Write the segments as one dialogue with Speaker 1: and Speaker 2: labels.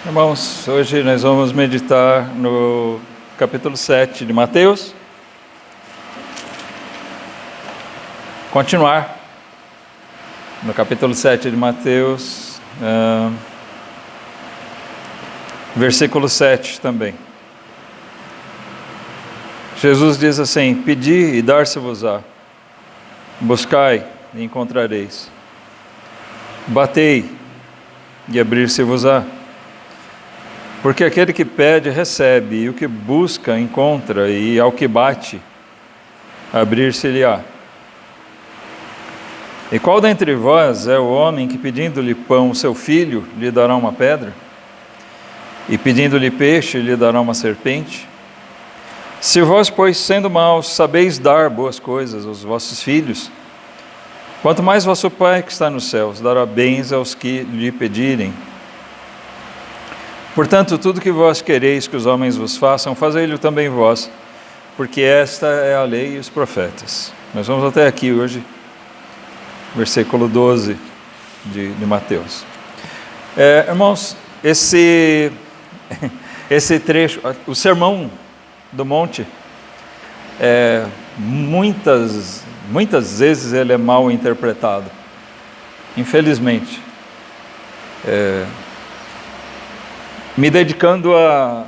Speaker 1: Irmãos, hoje nós vamos meditar no capítulo 7 de Mateus. Continuar no capítulo 7 de Mateus, versículo 7 também. Jesus diz assim: pedi e dar-se-vos-á, buscai e encontrareis, batei e abrir-se-vos-á. Porque aquele que pede, recebe, e o que busca, encontra, e ao que bate, abrir-se-lhe-á. E qual dentre vós é o homem que, pedindo-lhe pão, seu filho, lhe dará uma pedra? E pedindo-lhe peixe, lhe dará uma serpente? Se vós, pois, sendo maus, sabeis dar boas coisas aos vossos filhos, quanto mais vosso Pai que está nos céus dará bens aos que lhe pedirem. Portanto, tudo que vós quereis que os homens vos façam, fazei-lhe também vós, porque esta é a lei e os profetas. Nós vamos até aqui hoje, versículo 12 de Mateus. Irmãos, esse trecho, o Sermão do Monte, muitas vezes ele é mal interpretado, infelizmente. Me dedicando a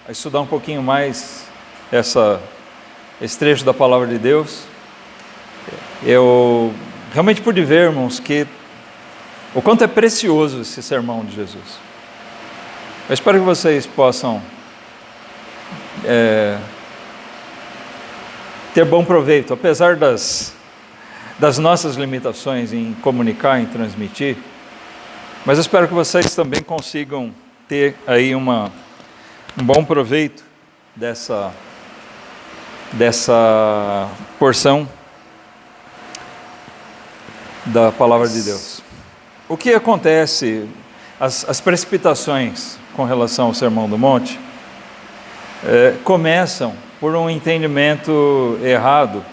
Speaker 1: estudar um pouquinho mais esse trecho da Palavra de Deus, eu realmente pude ver, irmãos, que o quanto é precioso esse sermão de Jesus. Eu espero que vocês possam ter bom proveito, apesar das nossas limitações em comunicar, em transmitir, mas eu espero que vocês também consigam ter aí um bom proveito dessa porção da Palavra de Deus. O que acontece, as precipitações com relação ao Sermão do Monte, começam por um entendimento errado,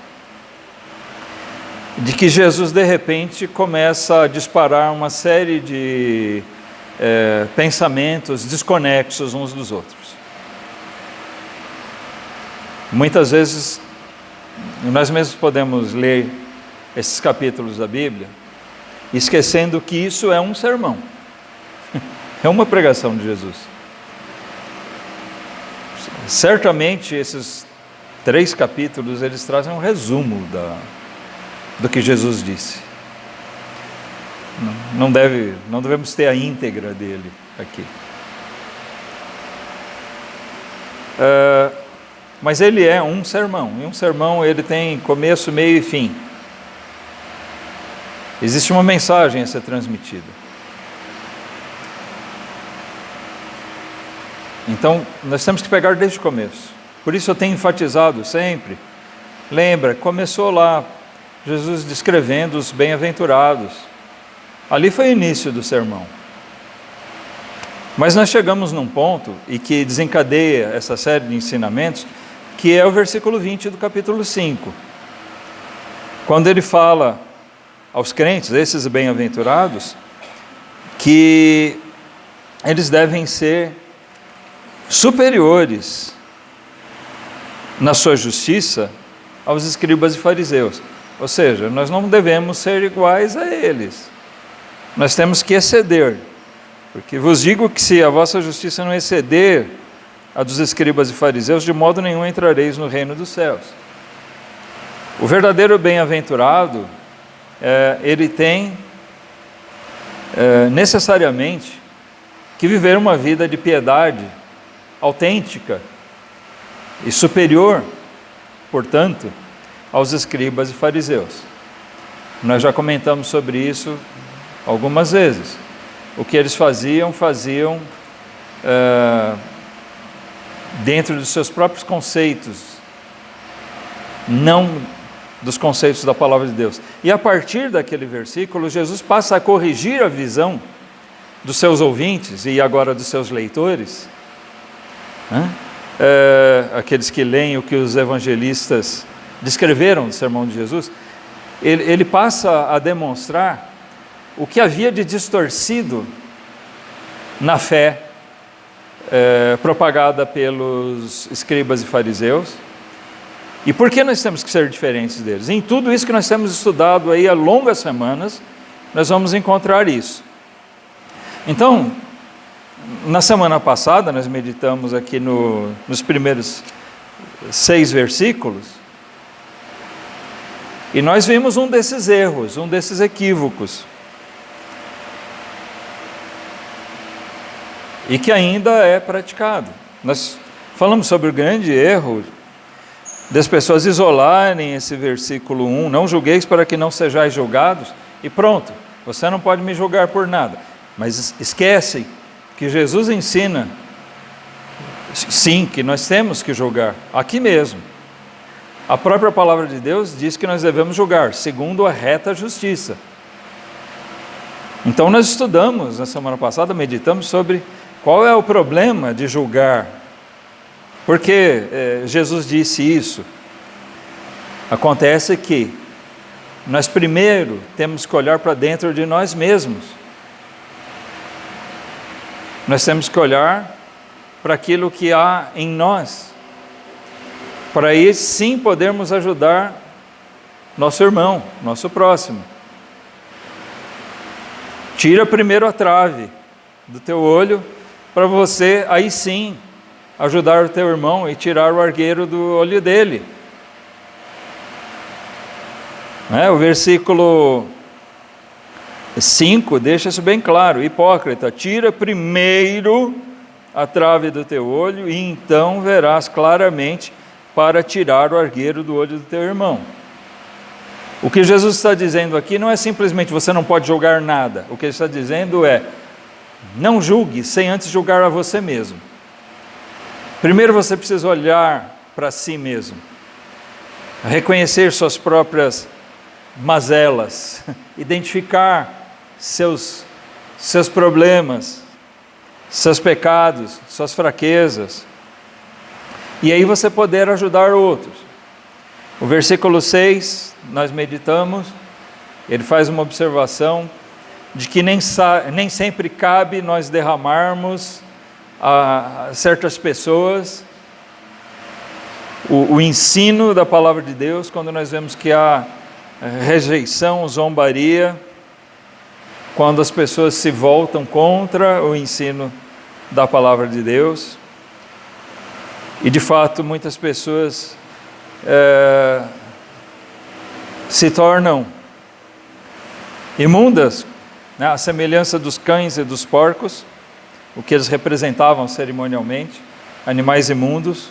Speaker 1: de que Jesus de repente começa a disparar uma série de pensamentos desconexos uns dos outros. Muitas vezes nós mesmos podemos ler esses capítulos da Bíblia esquecendo que isso é um sermão, é uma pregação de Jesus. Certamente esses 3 capítulos eles trazem um resumo do que Jesus disse. Não devemos ter a íntegra dele aqui. Mas ele é um sermão, e um sermão ele tem começo, meio e fim. Existe uma mensagem a ser transmitida. Então, nós temos que pegar desde o começo. Por isso eu tenho enfatizado sempre, lembra, começou lá, Jesus descrevendo os bem-aventurados. Ali foi o início do sermão. Mas nós chegamos num ponto, e que desencadeia essa série de ensinamentos, que é o versículo 20 do capítulo 5. Quando ele fala aos crentes, esses bem-aventurados, que eles devem ser superiores na sua justiça aos escribas e fariseus. Ou seja, nós não devemos ser iguais a eles. Nós temos que exceder, porque vos digo que se a vossa justiça não exceder a dos escribas e fariseus, de modo nenhum entrareis no reino dos céus. O verdadeiro bem-aventurado, ele tem necessariamente que viver uma vida de piedade autêntica e superior, portanto, aos escribas e fariseus. Nós já comentamos sobre isso algumas vezes. O que eles faziam dentro dos seus próprios conceitos, não dos conceitos da palavra de Deus. E a partir daquele versículo, Jesus passa a corrigir a visão dos seus ouvintes e agora dos seus leitores, aqueles que leem o que os evangelistas descreveram do sermão de Jesus, ele passa a demonstrar o que havia de distorcido na fé propagada pelos escribas e fariseus, e por que nós temos que ser diferentes deles. Em tudo isso que nós temos estudado aí há longas semanas, nós vamos encontrar isso. Então, na semana passada, nós meditamos aqui nos primeiros 6 versículos, e nós vimos um desses erros, um desses equívocos, e que ainda é praticado. Nós falamos sobre o grande erro das pessoas isolarem esse versículo 1, não julgueis para que não sejais julgados, e pronto, você não pode me julgar por nada. Mas esquecem que Jesus ensina, sim, que nós temos que julgar, aqui mesmo. A própria palavra de Deus diz que nós devemos julgar, segundo a reta justiça. Então nós estudamos, na semana passada, meditamos sobre qual é o problema de julgar. Por que Jesus disse isso? Acontece que nós primeiro temos que olhar para dentro de nós mesmos. Nós temos que olhar para aquilo que há em nós, para aí sim podermos ajudar nosso irmão, nosso próximo. Tira primeiro a trave do teu olho, para você aí sim ajudar o teu irmão e tirar o argueiro do olho dele. O versículo 5 deixa isso bem claro: hipócrita, tira primeiro a trave do teu olho e então verás claramente para tirar o argueiro do olho do teu irmão. O que Jesus está dizendo aqui não é simplesmente você não pode julgar nada. O que ele está dizendo é: não julgue sem antes julgar a você mesmo. Primeiro você precisa olhar para si mesmo, reconhecer suas próprias mazelas, identificar seus problemas, seus pecados, suas fraquezas, e aí você poder ajudar outros. O versículo 6, nós meditamos, ele faz uma observação de que nem sempre cabe nós derramarmos a certas pessoas o ensino da palavra de Deus, quando nós vemos que há rejeição, zombaria, quando as pessoas se voltam contra o ensino da palavra de Deus. E de fato muitas pessoas se tornam imundas, à semelhança dos cães e dos porcos, o que eles representavam cerimonialmente, animais imundos.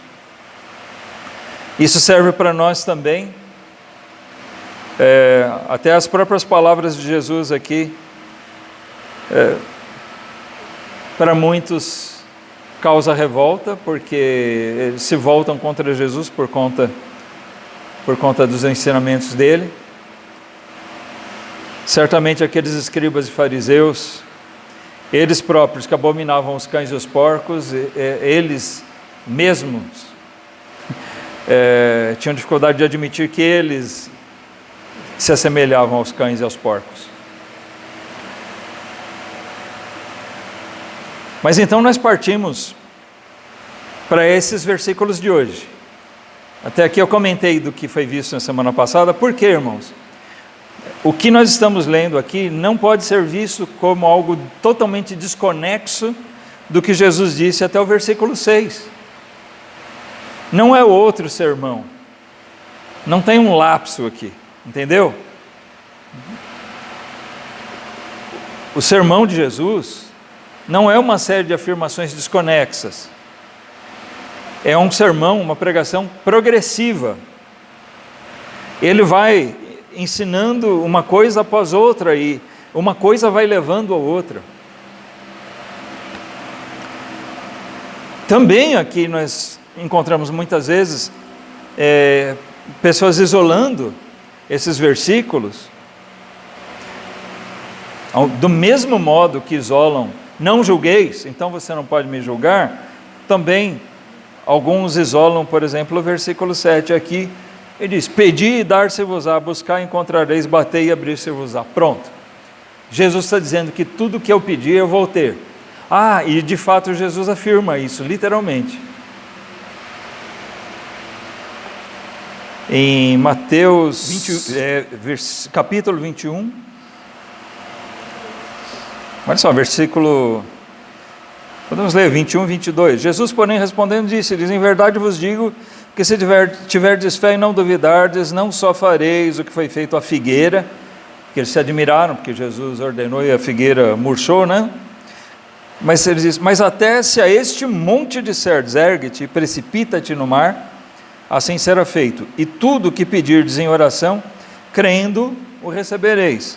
Speaker 1: Isso serve para nós também. Até as próprias palavras de Jesus aqui, para muitos causa revolta, porque eles se voltam contra Jesus por conta dos ensinamentos dele. Certamente aqueles escribas e fariseus, eles próprios que abominavam os cães e os porcos, eles mesmos tinham dificuldade de admitir que eles se assemelhavam aos cães e aos porcos. Mas então nós partimos para esses versículos de hoje. Até aqui eu comentei do que foi visto na semana passada. Por quê, irmãos? O que nós estamos lendo aqui não pode ser visto como algo totalmente desconexo do que Jesus disse até o versículo 6. Não é outro sermão. Não tem um lapso aqui, entendeu? O sermão de Jesus não é uma série de afirmações desconexas. É um sermão, uma pregação progressiva. Ele vai ensinando uma coisa após outra e uma coisa vai levando a outra. Também aqui nós encontramos muitas vezes pessoas isolando esses versículos, do mesmo modo que isolam, não julgueis, então você não pode me julgar, também Alguns isolam, por exemplo, o versículo 7 aqui, ele diz: pedi e dar-se-vos-á, buscar e encontrareis, batei e abrir-se-vos-á. Pronto. Jesus está dizendo que tudo que eu pedi eu vou ter. E de fato Jesus afirma isso, literalmente. Em Mateus capítulo 21, olha só, versículo, podemos ler 21, 22. Jesus, porém, respondendo, disse-lhes: em verdade vos digo que se tiverdes fé e não duvidardes, não só fareis o que foi feito à figueira, que eles se admiraram, porque Jesus ordenou e a figueira murchou, né? Mas ele diz: mas até se a este monte disserdes, ergue-te e precipita-te no mar, assim será feito. E tudo o que pedirdes em oração, crendo, o recebereis.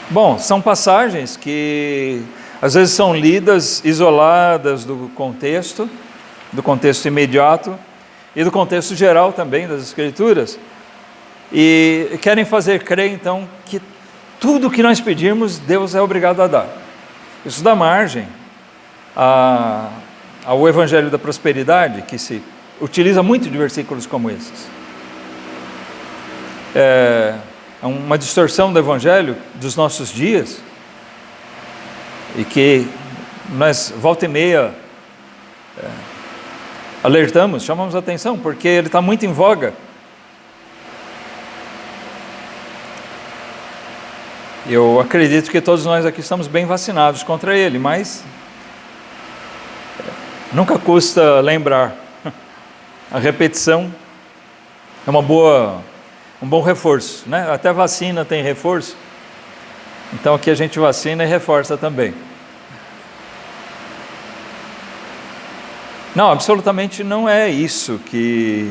Speaker 1: Bom, são passagens que às vezes são lidas isoladas do contexto imediato e do contexto geral também das Escrituras, e querem fazer crer então que tudo que nós pedirmos, Deus é obrigado a dar. Isso dá margem ao Evangelho da Prosperidade, que se utiliza muito de versículos como esses. É uma distorção do Evangelho dos nossos dias, e que nós, volta e meia, alertamos, chamamos a atenção, porque ele está muito em voga. Eu acredito que todos nós aqui estamos bem vacinados contra ele, mas nunca custa lembrar. A repetição é um bom reforço, né? Até vacina tem reforço, então aqui a gente vacina e reforça também. Não, absolutamente não é isso que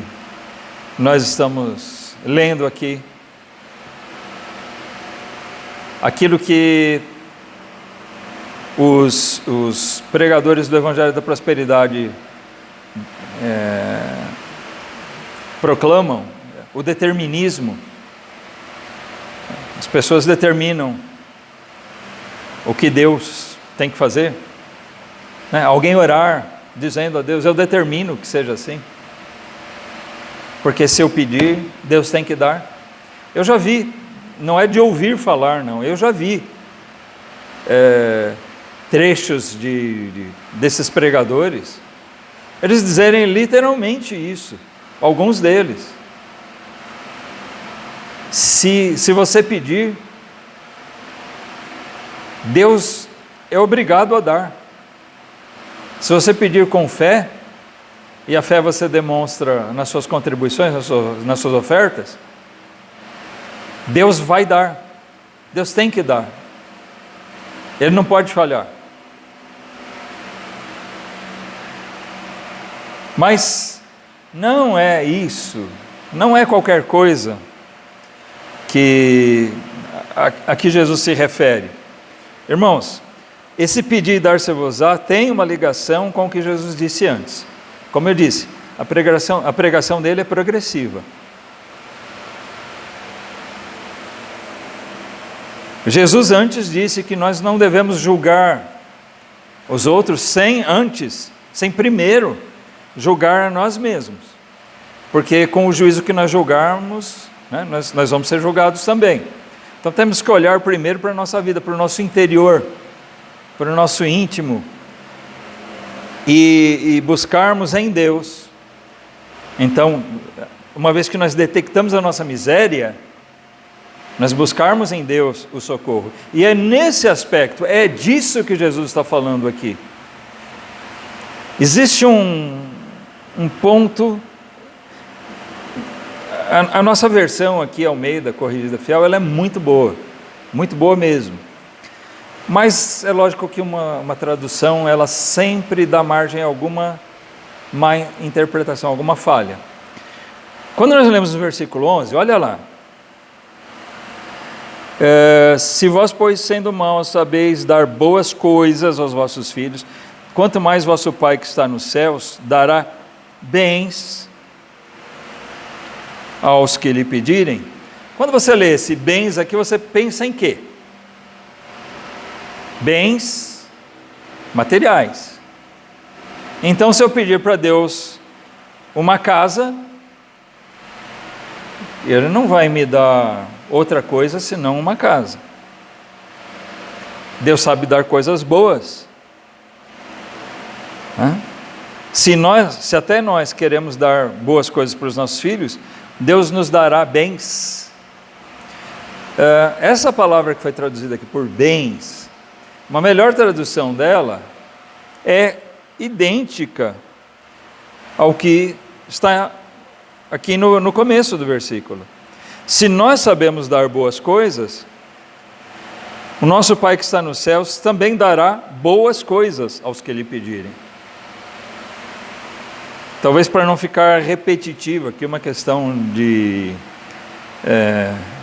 Speaker 1: nós estamos lendo aqui. Aquilo que os pregadores do Evangelho da Prosperidade proclamam, o determinismo. As pessoas determinam o que Deus tem que fazer, né? Alguém orar dizendo a Deus: eu determino que seja assim, porque se eu pedir, Deus tem que dar. Eu já vi, não é de ouvir falar, não, eu já vi trechos desses pregadores, eles dizerem literalmente isso, alguns deles. Se você pedir, Deus é obrigado a dar. Se você pedir com fé, e a fé você demonstra nas suas contribuições, nas suas ofertas, Deus vai dar. Deus tem que dar. Ele não pode falhar. Mas não é isso, não é qualquer coisa que a que Jesus se refere. Irmãos, esse pedir e dar-se-vos-á tem uma ligação com o que Jesus disse antes. Como eu disse, a pregação dele é progressiva. Jesus antes disse que nós não devemos julgar os outros sem primeiro julgar a nós mesmos. Porque com o juízo que nós julgarmos, né, nós vamos ser julgados também. Então temos que olhar primeiro para a nossa vida, para o nosso interior, para o nosso íntimo, e buscarmos em Deus. Então, uma vez que nós detectamos a nossa miséria, nós buscarmos em Deus o socorro. E é nesse aspecto, é disso que Jesus está falando aqui. Existe um ponto, a nossa versão aqui, Almeida, Corrigida Fiel, ela é muito boa mesmo. Mas é lógico que uma tradução, ela sempre dá margem a alguma má interpretação, alguma falha. Quando nós lemos o versículo 11, olha lá. Se vós, pois, sendo maus, sabeis dar boas coisas aos vossos filhos, quanto mais vosso Pai que está nos céus dará bens aos que lhe pedirem. Quando você lê esse bens aqui, você pensa em quê? Bens materiais. Então, se eu pedir para Deus uma casa, Ele não vai me dar outra coisa senão uma casa. Deus sabe dar coisas boas. Se até nós queremos dar boas coisas para os nossos filhos, Deus nos dará bens. Essa palavra que foi traduzida aqui por bens, uma melhor tradução dela é idêntica ao que está aqui no começo do versículo. Se nós sabemos dar boas coisas, o nosso Pai que está nos céus também dará boas coisas aos que lhe pedirem. Talvez para não ficar repetitivo aqui, uma questão de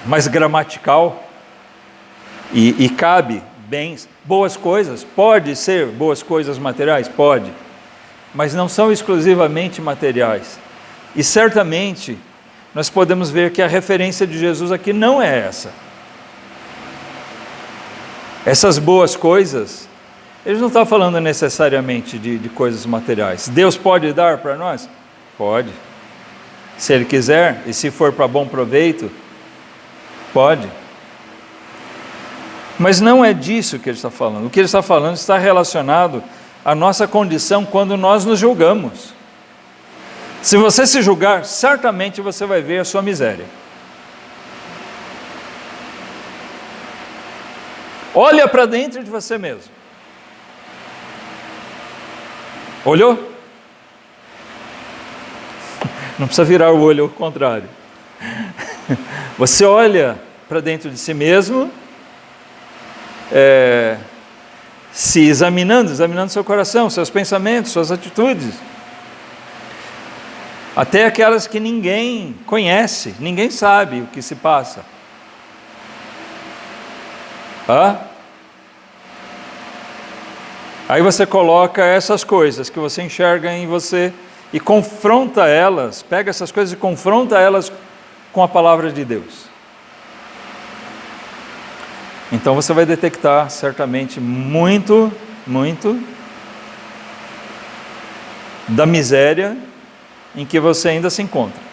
Speaker 1: mais gramatical, e cabe bens, boas coisas, pode ser boas coisas materiais? Pode, mas não são exclusivamente materiais. E certamente nós podemos ver que a referência de Jesus aqui não é essa. Essas boas coisas, ele não está falando necessariamente de coisas materiais. Deus pode dar para nós? Pode. Se Ele quiser, e se for para bom proveito, pode. Mas não é disso que Ele está falando. O que Ele está falando está relacionado à nossa condição quando nós nos julgamos. Se você se julgar, certamente você vai ver a sua miséria. Olha para dentro de você mesmo. Olhou? Não precisa virar o olho ao contrário. Você olha para dentro de si mesmo, se examinando seu coração, seus pensamentos, suas atitudes. Até aquelas que ninguém conhece, ninguém sabe o que se passa. Aí você coloca essas coisas que você enxerga em você e confronta elas, pega essas coisas e confronta elas com a palavra de Deus. Então você vai detectar certamente muito da miséria em que você ainda se encontra.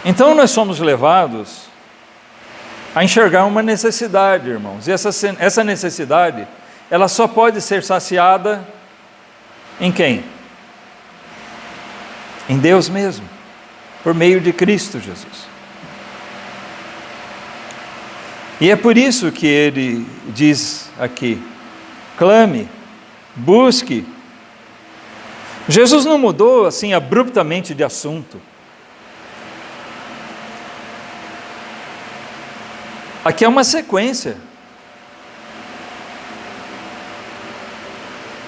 Speaker 1: Então nós somos levados a enxergar uma necessidade, irmãos, e essa necessidade, ela só pode ser saciada em quem? Em Deus mesmo, por meio de Cristo Jesus. E é por isso que ele diz aqui, clame, busque. Jesus não mudou assim abruptamente de assunto. Aqui é uma sequência.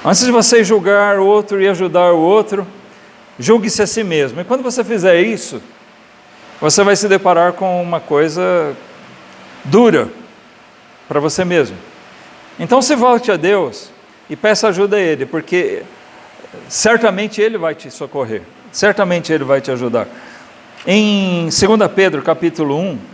Speaker 1: Antes de você julgar o outro e ajudar o outro, julgue-se a si mesmo. E quando você fizer isso, você vai se deparar com uma coisa dura para você mesmo. Então se volte a Deus e peça ajuda a Ele, porque certamente Ele vai te socorrer, certamente Ele vai te ajudar. Em 2 Pedro capítulo 1,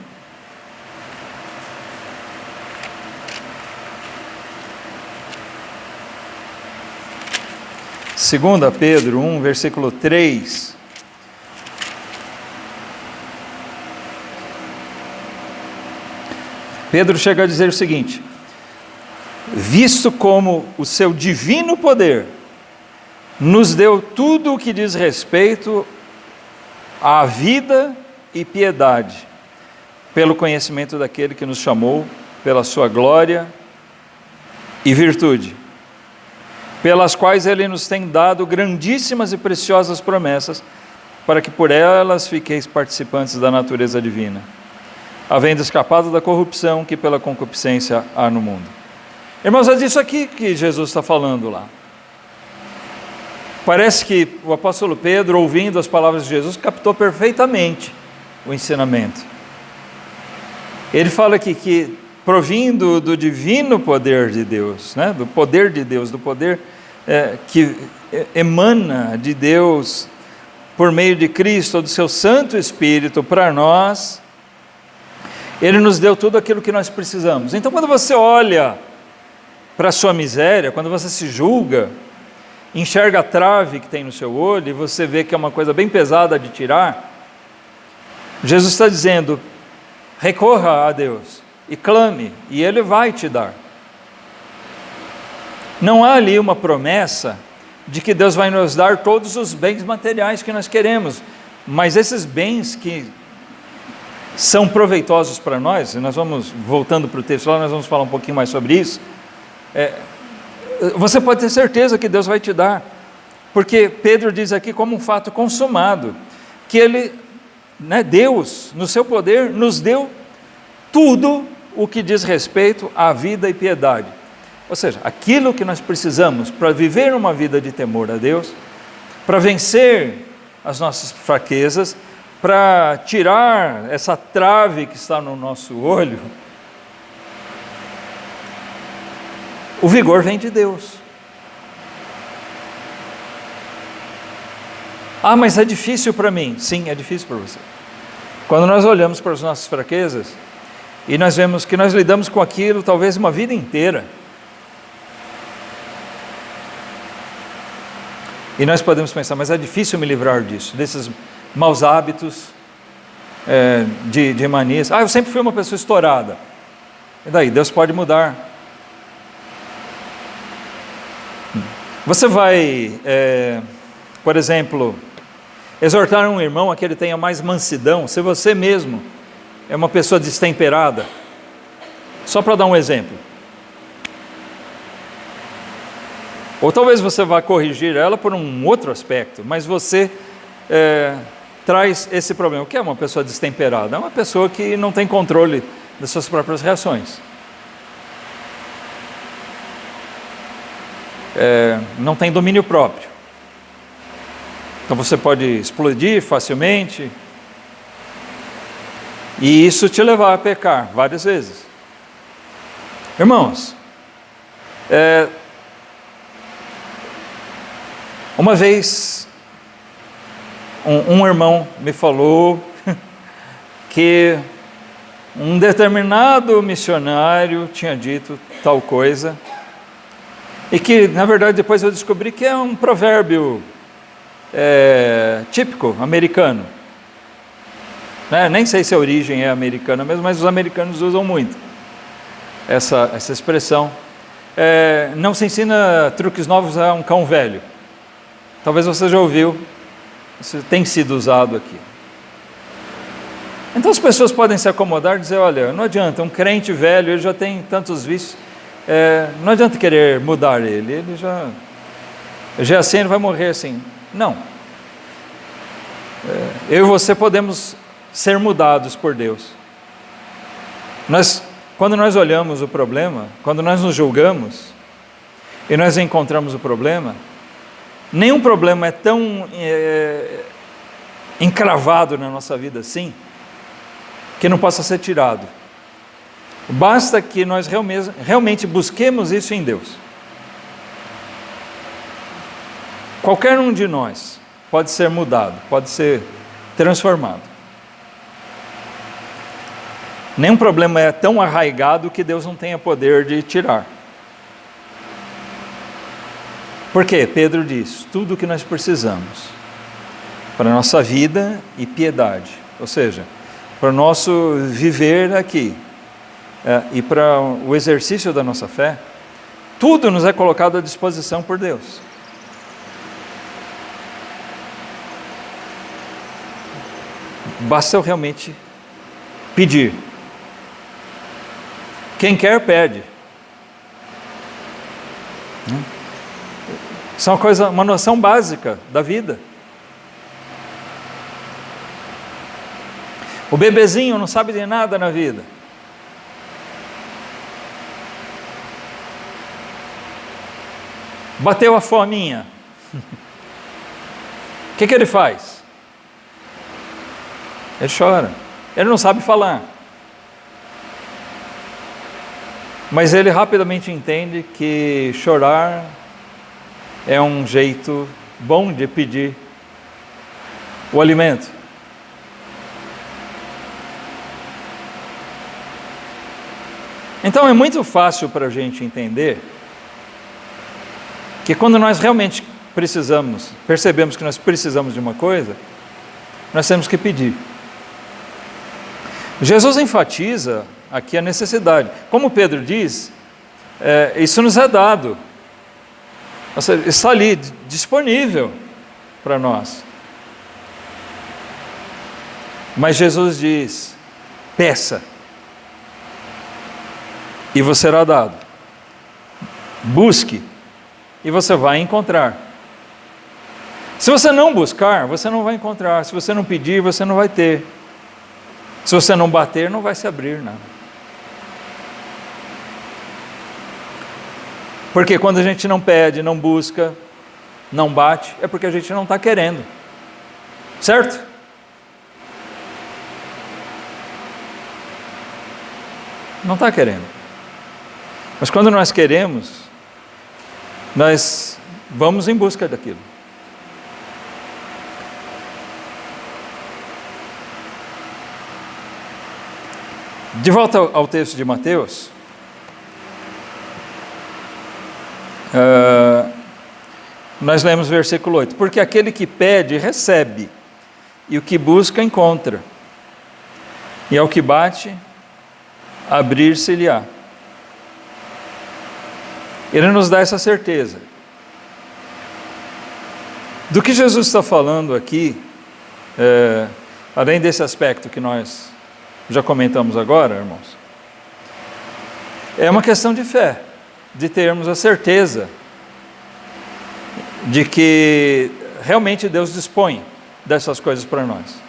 Speaker 1: Segunda Pedro 1, versículo 3. Pedro chega a dizer o seguinte: visto como o seu divino poder nos deu tudo o que diz respeito à vida e piedade, pelo conhecimento daquele que nos chamou, pela sua glória e virtude, pelas quais Ele nos tem dado grandíssimas e preciosas promessas, para que por elas fiqueis participantes da natureza divina, havendo escapado da corrupção que pela concupiscência há no mundo. Irmãos, é disso aqui que Jesus está falando lá. Parece que o apóstolo Pedro, ouvindo as palavras de Jesus, captou perfeitamente o ensinamento. Ele fala aqui que, provindo do divino poder de Deus, né? Do poder de Deus, do poder que emana de Deus por meio de Cristo, do seu Santo Espírito para nós, Ele nos deu tudo aquilo que nós precisamos. Então quando você olha para a sua miséria, quando você se julga, enxerga a trave que tem no seu olho e você vê que é uma coisa bem pesada de tirar, Jesus está dizendo: recorra a Deus e clame, e Ele vai te dar. Não há ali uma promessa de que Deus vai nos dar todos os bens materiais que nós queremos, mas esses bens que são proveitosos para nós, e nós vamos, voltando para o texto lá, nós vamos falar um pouquinho mais sobre isso, você pode ter certeza que Deus vai te dar, porque Pedro diz aqui como um fato consumado, que Ele, Deus, no seu poder, nos deu tudo o que diz respeito à vida e piedade. Ou seja, aquilo que nós precisamos para viver uma vida de temor a Deus, para vencer as nossas fraquezas, para tirar essa trave que está no nosso olho, o vigor vem de Deus. Ah, mas é difícil para mim. Sim, é difícil para você. Quando nós olhamos para as nossas fraquezas e nós vemos que nós lidamos com aquilo talvez uma vida inteira, e nós podemos pensar, mas é difícil me livrar disso, desses maus hábitos, de manias. Ah, eu sempre fui uma pessoa estourada. E daí? Deus pode mudar. Você vai, por exemplo, exortar um irmão a que ele tenha mais mansidão, se você mesmo é uma pessoa destemperada. Só para dar um exemplo. Ou talvez você vá corrigir ela por um outro aspecto, mas você traz esse problema. O que é uma pessoa destemperada? É uma pessoa que não tem controle das suas próprias reações. Não tem domínio próprio. Então você pode explodir facilmente, e isso te levar a pecar várias vezes. Irmãos, uma vez, um irmão me falou que um determinado missionário tinha dito tal coisa, e que, na verdade, depois eu descobri que é um provérbio típico americano. Nem sei se a origem é americana mesmo, mas os americanos usam muito essa expressão. Não se ensina truques novos a um cão velho. Talvez você já ouviu, isso tem sido usado aqui. Então as pessoas podem se acomodar e dizer: olha, não adianta, um crente velho, ele já tem tantos vícios, não adianta querer mudar ele já é assim, ele vai morrer assim. Não. Eu e você podemos ser mudados por Deus. Quando nós olhamos o problema, quando nós nos julgamos e nós encontramos o problema, nenhum problema é tão encravado na nossa vida assim, que não possa ser tirado. Basta que nós realmente busquemos isso em Deus. Qualquer um de nós pode ser mudado, pode ser transformado. Nenhum problema é tão arraigado que Deus não tenha poder de tirar. Por quê? Pedro diz: tudo o que nós precisamos para a nossa vida e piedade, ou seja, para o nosso viver aqui, e para o exercício da nossa fé, tudo nos é colocado à disposição por Deus. Basta eu realmente pedir. Quem quer, pede. Isso é uma noção básica da vida. O bebezinho não sabe de nada na vida. Bateu a fominha. O que ele faz? Ele chora. Ele não sabe falar. Mas ele rapidamente entende que chorar é um jeito bom de pedir o alimento. Então é muito fácil para a gente entender que quando nós realmente precisamos, percebemos que nós precisamos de uma coisa, nós temos que pedir. Jesus enfatiza aqui a necessidade. Como Pedro diz, isso nos é dado. Ou seja, está ali, disponível para nós. Mas Jesus diz, peça, e você será dado. Busque, e você vai encontrar. Se você não buscar, você não vai encontrar. Se você não pedir, você não vai ter. Se você não bater, não vai se abrir nada. Porque quando a gente não pede, não busca, não bate, é porque a gente não está querendo. Certo? Não está querendo. Mas quando nós queremos, nós vamos em busca daquilo. De volta ao texto de Mateus, nós lemos versículo 8, porque aquele que pede, recebe, e o que busca, encontra, e ao que bate, abrir-se-lhe-á. Ele nos dá essa certeza. Do que Jesus está falando aqui, além desse aspecto que nós já comentamos agora, irmãos, é uma questão de fé, de termos a certeza de que realmente Deus dispõe dessas coisas para nós.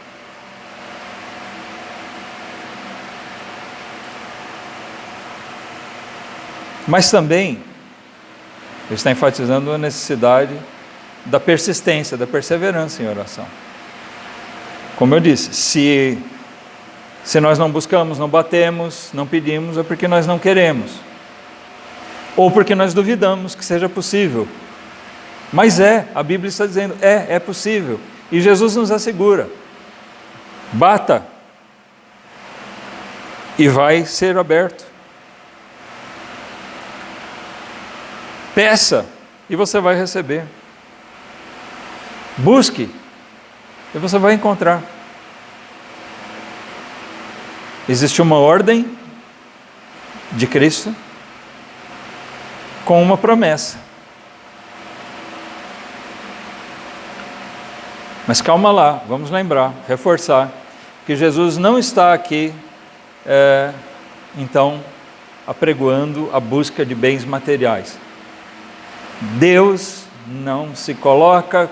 Speaker 1: Mas também, ele está enfatizando a necessidade da persistência, da perseverança em oração. Como eu disse, se nós não buscamos, não batemos, não pedimos, é porque nós não queremos. Ou porque nós duvidamos que seja possível. Mas a Bíblia está dizendo, é possível. E Jesus nos assegura, bata e vai ser aberto. Peça e você vai receber. Busque e você vai encontrar. Existe uma ordem de Cristo com uma promessa. Mas calma lá, vamos lembrar, reforçar, que Jesus não está aqui, então, apregoando a busca de bens materiais. Deus não se coloca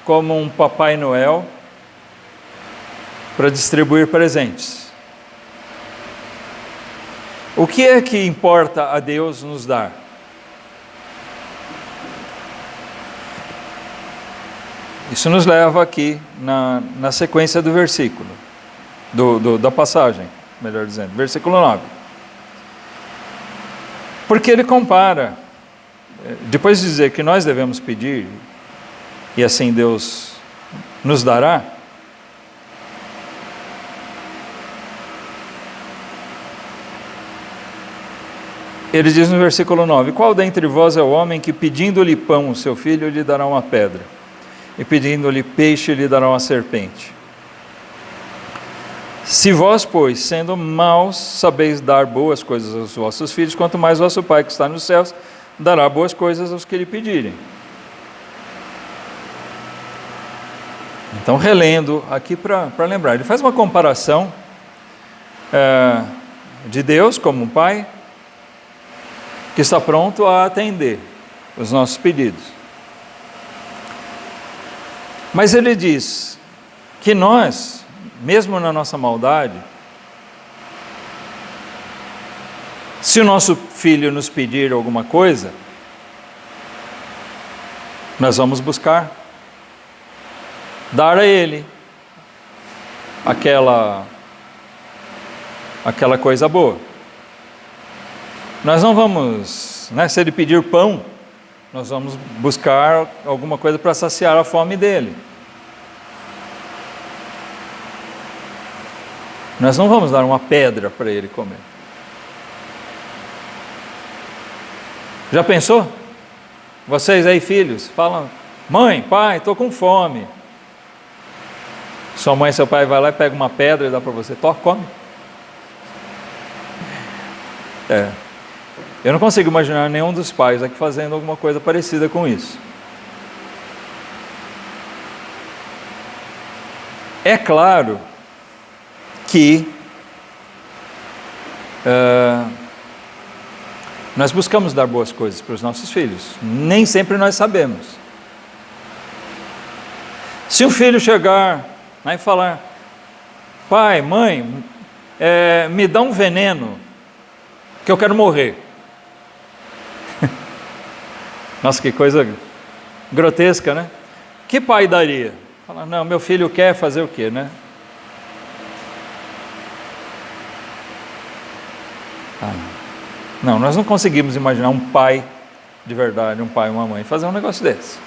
Speaker 1: como um Papai Noel para distribuir presentes. O que é que importa a Deus nos dar? Isso nos leva aqui na sequência do versículo, da passagem, melhor dizendo, versículo 9. Porque ele compara, depois de dizer que nós devemos pedir, e assim Deus nos dará, ele diz no versículo 9, qual dentre vós é o homem que pedindo-lhe pão o seu filho lhe dará uma pedra? E pedindo-lhe peixe, lhe dará uma serpente. Se vós, pois, sendo maus, sabeis dar boas coisas aos vossos filhos, quanto mais vosso Pai que está nos céus, dará boas coisas aos que lhe pedirem. Então, relendo aqui para lembrar, ele faz uma comparação de Deus como um Pai, que está pronto a atender os nossos pedidos. Mas ele diz que nós, mesmo na nossa maldade, se o nosso filho nos pedir alguma coisa, nós vamos buscar dar a ele aquela coisa boa. Nós não vamos, se ele pedir pão, nós vamos buscar alguma coisa para saciar a fome dele. Nós não vamos dar uma pedra para ele comer. Já pensou? Vocês aí, filhos, falam: mãe, pai, estou com fome. Sua mãe e seu pai vai lá e pega uma pedra e dá para você: come. Eu não consigo imaginar nenhum dos pais aqui fazendo alguma coisa parecida com isso. É claro que nós buscamos dar boas coisas para os nossos filhos. Nem sempre nós sabemos. Se um filho chegar e falar: pai, mãe, me dá um veneno que eu quero morrer. Nossa, que coisa grotesca, né? Que pai daria? Fala: não, meu filho quer fazer o quê, né? Não, nós não conseguimos imaginar um pai de verdade, um pai e uma mãe, fazer um negócio desse.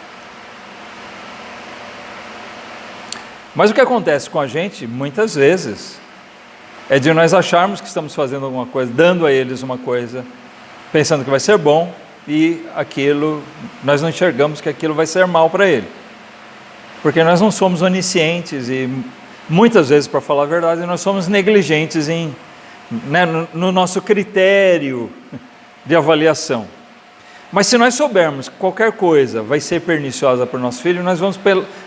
Speaker 1: Mas o que acontece com a gente, muitas vezes, é de nós acharmos que estamos fazendo alguma coisa, dando a eles uma coisa, pensando que vai ser bom, e aquilo, nós não enxergamos que aquilo vai ser mal para ele. Porque nós não somos oniscientes e, muitas vezes, para falar a verdade, nós somos negligentes no nosso critério de avaliação. Mas se nós soubermos que qualquer coisa vai ser perniciosa para o nosso filho, nós vamos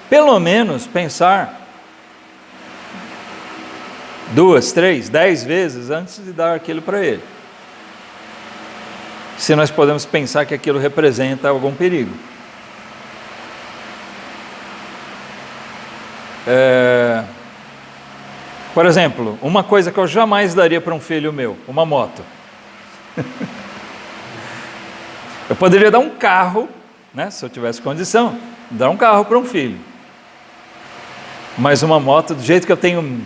Speaker 1: pelo menos pensar 2, 3, 10 vezes antes de dar aquilo para ele. Se nós podemos pensar que aquilo representa algum perigo. Por exemplo, uma coisa que eu jamais daria para um filho meu: uma moto. Eu poderia dar um carro, né, se eu tivesse condição, dar um carro para um filho. Mas uma moto, do jeito que eu tenho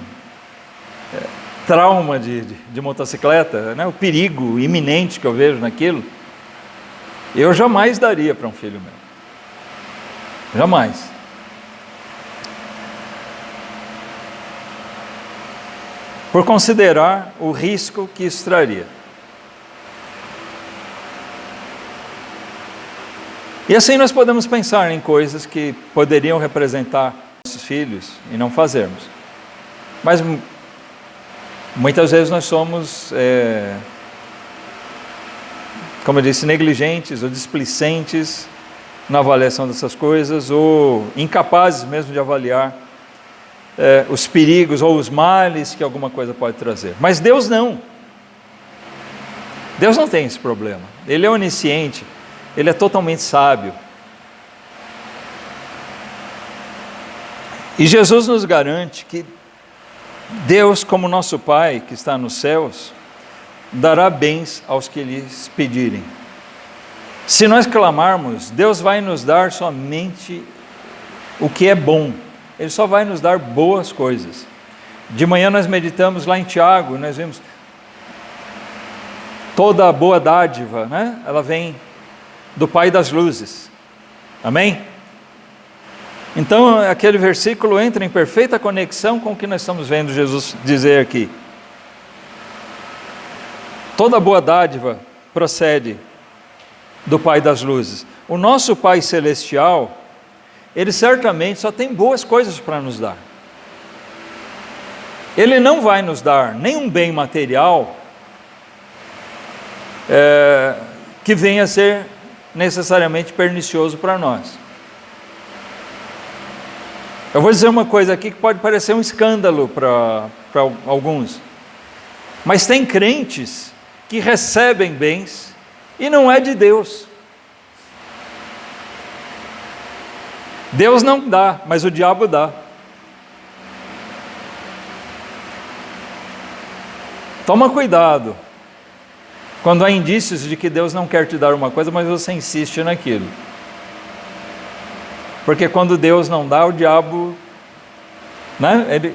Speaker 1: trauma de motocicleta, né, o perigo iminente que eu vejo naquilo, eu jamais daria para um filho meu. Jamais. Por considerar o risco que isso traria. E assim nós podemos pensar em coisas que poderiam representar nossos filhos e não fazermos. Mas muitas vezes nós somos, como eu disse, negligentes ou displicentes na avaliação dessas coisas, ou incapazes mesmo de avaliar os perigos ou os males que alguma coisa pode trazer. Mas Deus não. Deus não tem esse problema. Ele é onisciente, Ele é totalmente sábio. E Jesus nos garante que Deus, como nosso Pai que está nos céus, dará bens aos que lhes pedirem. Se nós clamarmos, Deus vai nos dar somente o que é bom. Ele só vai nos dar boas coisas. De manhã nós meditamos lá em Tiago, nós vimos toda a boa dádiva, né? Ela vem do Pai das luzes. Amém? Então aquele versículo entra em perfeita conexão com o que nós estamos vendo Jesus dizer aqui. Toda boa dádiva procede do Pai das luzes. O nosso Pai celestial, Ele certamente só tem boas coisas para nos dar. Ele não vai nos dar nenhum bem material que venha a ser necessariamente pernicioso para nós. Eu vou dizer uma coisa aqui que pode parecer um escândalo para alguns, mas tem crentes que recebem bens e não é de Deus. Deus não dá, mas o diabo dá. Toma cuidado quando há indícios de que Deus não quer te dar uma coisa, mas você insiste naquilo. Porque quando Deus não dá, o diabo, né,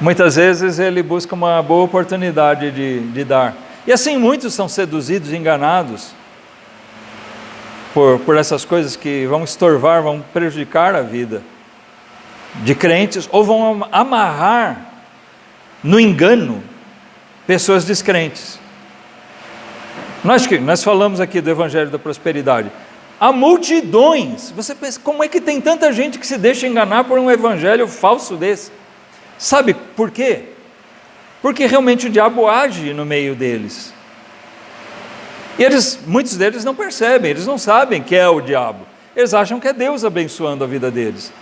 Speaker 1: muitas vezes ele busca uma boa oportunidade de dar. E assim muitos são seduzidos, enganados por essas coisas que vão estorvar, vão prejudicar a vida de crentes, ou vão amarrar no engano pessoas descrentes. Nós falamos aqui do Evangelho da Prosperidade. há multidões. Você pensa, como é que tem tanta gente que se deixa enganar por um evangelho falso desse? Sabe por quê? Porque realmente o diabo age no meio deles. E muitos deles não percebem, eles não sabem que é o diabo. Eles acham que é Deus abençoando a vida deles.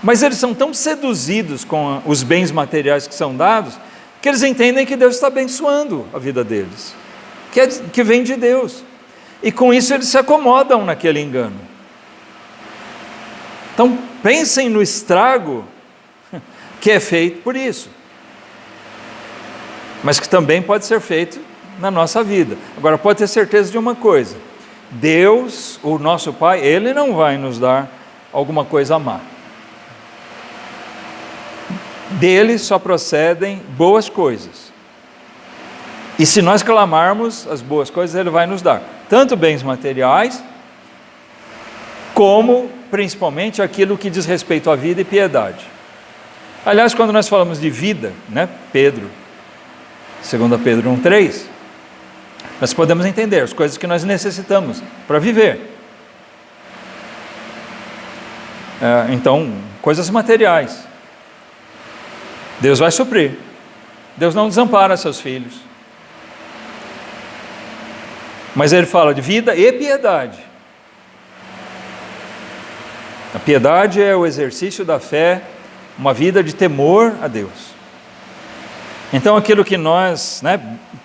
Speaker 1: Mas eles são tão seduzidos com os bens materiais que são dados, que eles entendem que Deus está abençoando a vida deles, que vem de Deus. E com isso eles se acomodam naquele engano. Então pensem no estrago que é feito por isso, mas que também pode ser feito na nossa vida. Agora pode ter certeza de uma coisa: Deus, o nosso Pai, Ele não vai nos dar alguma coisa má. Dele só procedem boas coisas. E se nós clamarmos as boas coisas, Ele vai nos dar tanto bens materiais, como principalmente aquilo que diz respeito à vida e piedade. Aliás, quando nós falamos de vida, né, Pedro, 2 Pedro 1,3, nós podemos entender as coisas que nós necessitamos para viver. Então, coisas materiais. Deus vai suprir. Deus não desampara seus filhos. Mas Ele fala de vida e piedade. A piedade é o exercício da fé, uma vida de temor a Deus. Então aquilo que nós,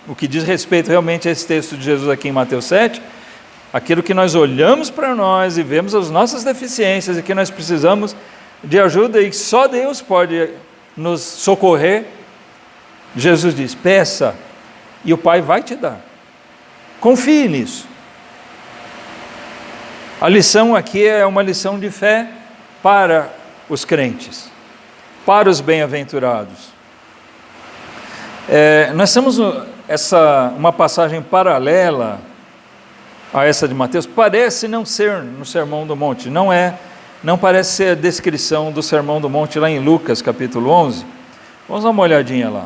Speaker 1: o que diz respeito realmente a esse texto de Jesus aqui em Mateus 7, aquilo que nós olhamos para nós e vemos as nossas deficiências e que nós precisamos de ajuda e só Deus pode nos socorrer, Jesus diz: peça e o Pai vai te dar. Confie nisso. A lição aqui é uma lição de fé para os crentes, para os bem-aventurados. Nós temos uma passagem paralela a essa de Mateus, parece não ser no Sermão do Monte, não parece ser a descrição do Sermão do Monte lá em Lucas capítulo 11, vamos dar uma olhadinha lá.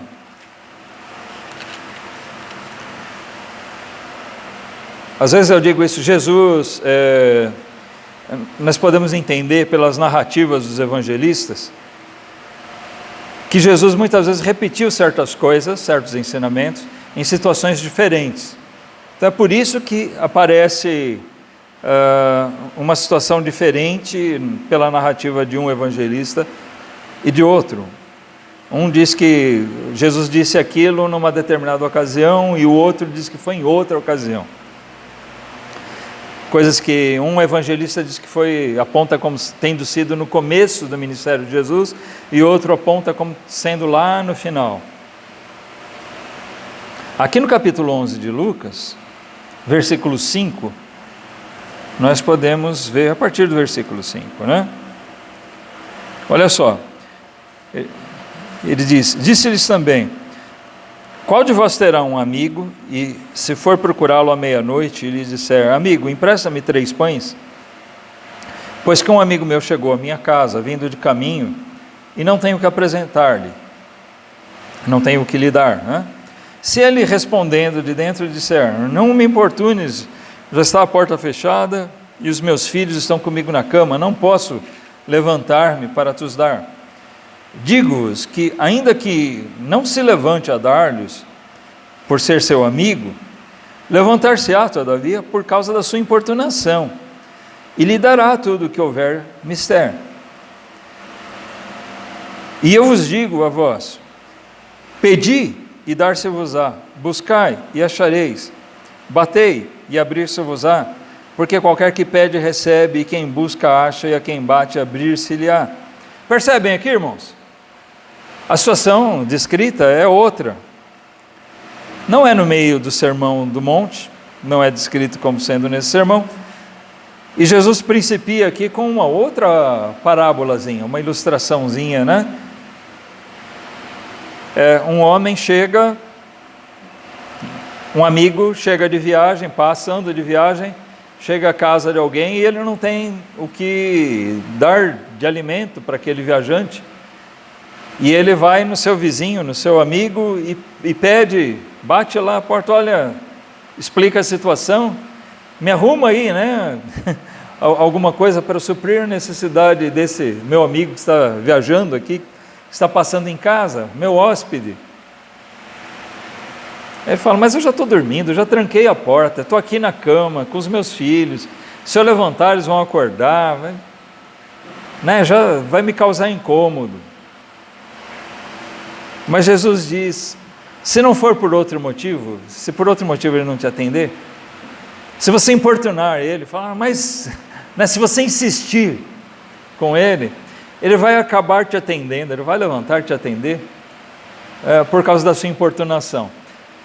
Speaker 1: Às vezes eu digo isso, Jesus, nós podemos entender pelas narrativas dos evangelistas, que Jesus muitas vezes repetiu certas coisas, certos ensinamentos, em situações diferentes. Então é por isso que aparece uma situação diferente pela narrativa de um evangelista e de outro. Um diz que Jesus disse aquilo numa determinada ocasião e o outro diz que foi em outra ocasião. Coisas que um evangelista diz que aponta como tendo sido no começo do ministério de Jesus e outro aponta como sendo lá no final. Aqui no capítulo 11 de Lucas, versículo 5, nós podemos ver a partir do versículo 5, né? Olha só, ele diz: disse-lhes também: qual de vós terá um amigo, e se for procurá-lo à meia-noite, e lhe disser: amigo, empresta-me 3 pães? Pois que um amigo meu chegou à minha casa, vindo de caminho, e não tenho o que apresentar-lhe, não tenho o que lhe dar, né? Se ele respondendo de dentro disser: não me importunes, já está a porta fechada, e os meus filhos estão comigo na cama, não posso levantar-me para te os dar. Digo-vos que, ainda que não se levante a dar-lhes, por ser seu amigo, levantar-se-á, todavia, por causa da sua importunação, e lhe dará tudo o que houver mister. E eu vos digo a vós: pedi e dar-se-vos-á, buscai e achareis, batei e abrir-se-vos-á, porque qualquer que pede recebe, e quem busca acha, e a quem bate abrir-se-lhe-á. Percebem aqui, irmãos? A situação descrita é outra. Não é no meio do Sermão do Monte, não é descrito como sendo nesse sermão. E Jesus principia aqui com uma outra parábolazinha, uma ilustraçãozinha, né? Um homem chega, um amigo chega de viagem, passando de viagem, chega à casa de alguém e ele não tem o que dar de alimento para aquele viajante. E ele vai no seu vizinho, no seu amigo e pede, bate lá a porta: olha, explica a situação, me arruma aí, né? alguma coisa para suprir a necessidade desse meu amigo que está viajando aqui, que está passando em casa, meu hóspede. Ele fala, mas eu já estou dormindo, já tranquei a porta, estou aqui na cama com os meus filhos, se eu levantar eles vão acordar, já vai me causar incômodo. Mas Jesus diz, se não for por outro motivo, se por outro motivo ele não te atender, se você importunar ele, falar, mas se você insistir com ele, ele vai acabar te atendendo, ele vai levantar te atender por causa da sua importunação.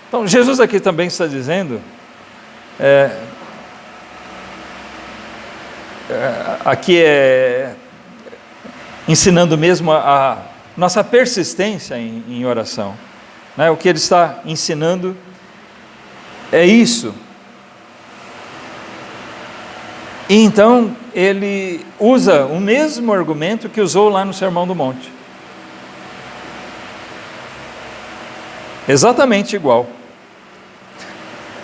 Speaker 1: Então Jesus aqui também está dizendo, aqui ensinando mesmo a nossa persistência em oração, né? O que ele está ensinando é isso. E então ele usa o mesmo argumento que usou lá no Sermão do Monte, exatamente igual.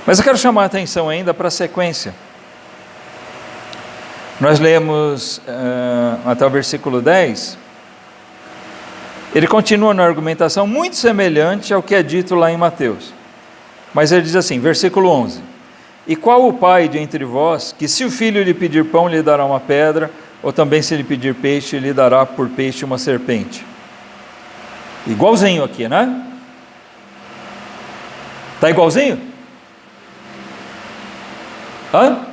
Speaker 1: Mas eu quero chamar a atenção ainda para a sequência. Nós lemos até o versículo 10, ele continua na argumentação muito semelhante ao que é dito lá em Mateus, mas ele diz assim, versículo 11, e qual o pai de entre vós, que se o filho lhe pedir pão, lhe dará uma pedra, ou também se lhe pedir peixe, lhe dará por peixe uma serpente? Igualzinho aqui, né? Está igualzinho? Hã?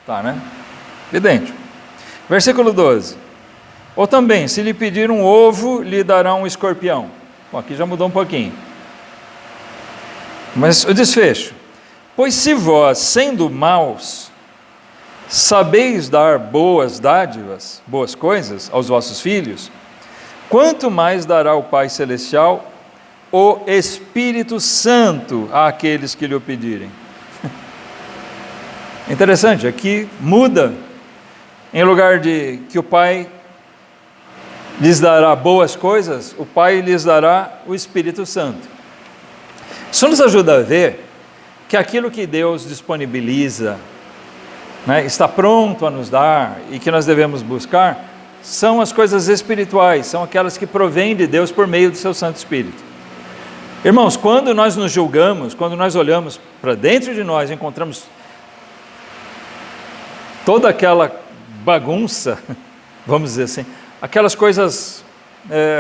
Speaker 1: Tá, né? Evidente. Versículo 12. Ou também, se lhe pedir um ovo, lhe dará um escorpião. Bom, aqui já mudou um pouquinho. Mas o desfecho. Pois se vós, sendo maus, sabeis dar boas dádivas, boas coisas aos vossos filhos, quanto mais dará o Pai Celestial o Espírito Santo àqueles que lhe o pedirem. Interessante, aqui muda, em lugar de que o Pai lhes dará boas coisas, o Pai lhes dará o Espírito Santo. Isso nos ajuda a ver que aquilo que Deus disponibiliza, está pronto a nos dar e que nós devemos buscar, são as coisas espirituais, são aquelas que provêm de Deus por meio do seu Santo Espírito. Irmãos, quando nós nos julgamos, quando nós olhamos para dentro de nós, encontramos toda aquela bagunça, vamos dizer assim, aquelas coisas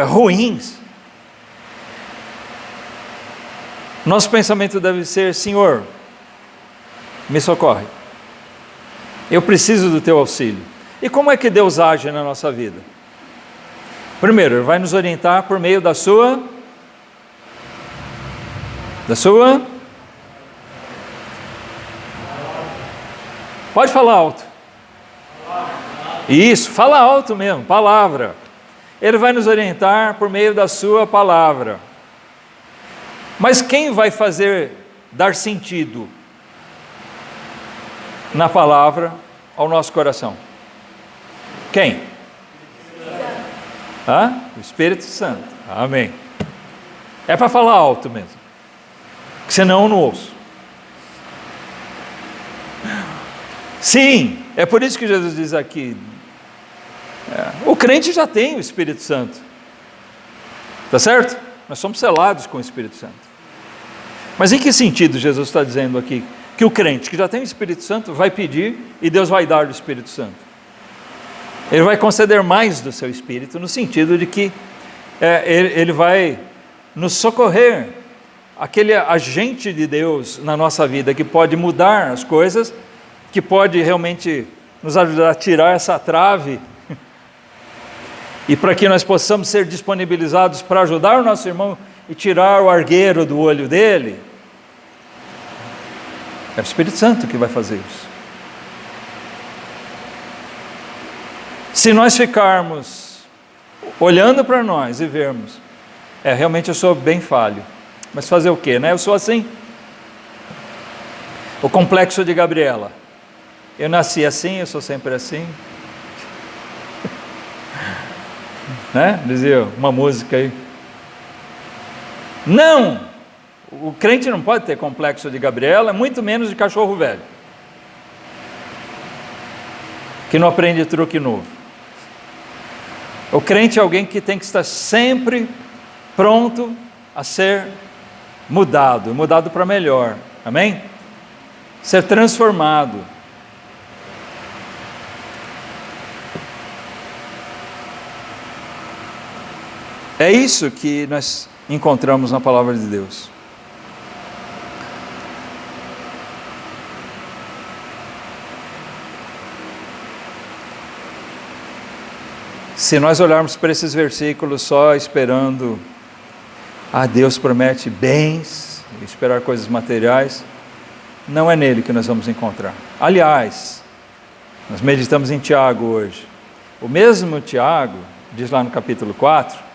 Speaker 1: ruins, nosso pensamento deve ser, Senhor, me socorre, eu preciso do teu auxílio. E como é que Deus age na nossa vida? Primeiro, Ele vai nos orientar por meio da sua pode falar alto. Isso, fala alto mesmo, palavra. Ele vai nos orientar por meio da sua palavra. Mas quem vai dar sentido na palavra ao nosso coração? Quem? O Espírito Santo. Amém. É para falar alto mesmo, senão eu não ouço. Sim, é por isso que Jesus diz aqui, o crente já tem o Espírito Santo, tá certo? Nós somos selados com o Espírito Santo. Mas em que sentido Jesus está dizendo aqui que o crente que já tem o Espírito Santo vai pedir e Deus vai dar do Espírito Santo? Ele vai conceder mais do seu Espírito, no sentido de que ele vai nos socorrer, aquele agente de Deus na nossa vida que pode mudar as coisas, que pode realmente nos ajudar a tirar essa trave e para que nós possamos ser disponibilizados para ajudar o nosso irmão e tirar o argueiro do olho dele. É o Espírito Santo que vai fazer isso. Se nós ficarmos olhando para nós e vermos, realmente eu sou bem falho, mas fazer o quê, né? Eu sou assim. O complexo de Gabriela. Eu nasci assim, eu sou sempre assim. Dizia uma música aí. Não! O crente não pode ter complexo de Gabriela, muito menos de cachorro velho. que não aprende truque novo. O crente é alguém que tem que estar sempre pronto a ser mudado para melhor, amém? Ser transformado. É isso que nós encontramos na palavra de Deus. Se nós olharmos para esses versículos só esperando, Deus promete bens, esperar coisas materiais, não é nele que nós vamos encontrar. Aliás, nós meditamos em Tiago hoje. O mesmo Tiago diz lá no capítulo 4,